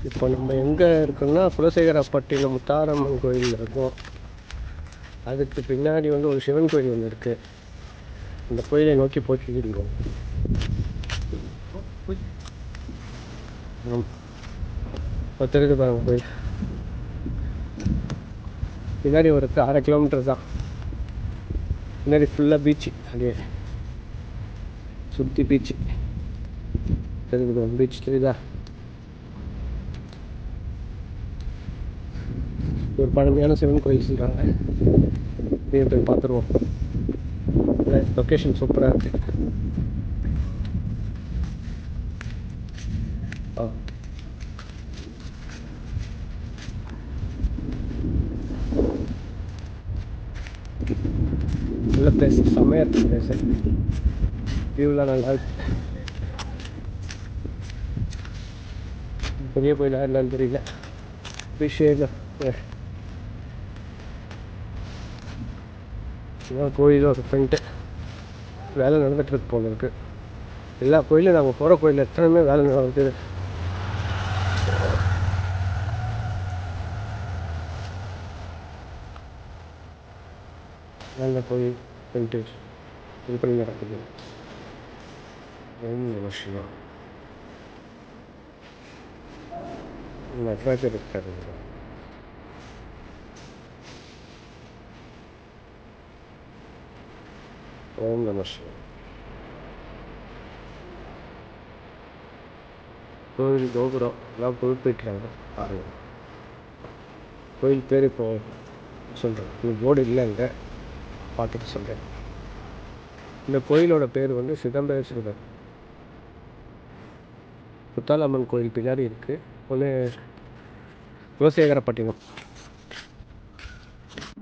இப்போ நம்ம எங்கே இருக்கோம்னா குலசேகரப்பட்டினம் முத்தாரம்மன் கோயிலில் இருக்கோம். அதுக்கு பின்னாடி வந்து ஒரு சிவன் கோயில் ஒன்று இருக்குது. அந்த கோயிலை நோக்கி போய்கிட்டு இருக்கோம். இப்போ தெரியுது பாருங்க கோயில். பின்னாடி ஒரு 1/2 கிலோமீட்டர் தான். பின்னாடி ஃபுல்லாக பீச்சு, அப்படியே சுற்றி பீச்சு தெரியுது. பீச் தெரியுதா? ஒரு பழமையான சிவன் கோயில் சொல்கிறாங்க. இதையும் போய் பார்த்துருவோம். லொக்கேஷன் சூப்பராக இருக்குது. நல்ல பிளேஸ், செம்மையாக இருக்குது பிளேஸு. வியூலாம் நல்லா இருக்கு. பெரிய கோயிலா என்னன்னு தெரியல. அபிஷேகம் கோயிலும் ஒரு ஃப்ரெண்ட்டு வேலை நடந்துகிட்டு போல இருக்குது. எல்லா கோயிலும் நாங்கள் போகிற கோயில் எத்தனையுமே வேலை நடக்குது. நல்ல கோயில் ஃப்ரெண்ட்டு இது பண்ணி நடக்குது. விஷயம் நடராஜர் இருக்காரு. ஓம் நம சிவாய. கோயில் கோபுரம் எல்லாம் புதுப்பிக்கிறாங்க பாருங்கள். கோயில் பேர் இப்போ சொல்கிறேன். இந்த போர்டு இல்லை, இங்கே பார்த்துட்டு சொல்கிறேன். இந்த கோயிலோட பேர் வந்து சிதம்பரேஸ்வரர். முத்தாலம்மன் கோயில் பின்னாடி இருக்குது. ஒன்று குலசேகரப்பட்டினம்.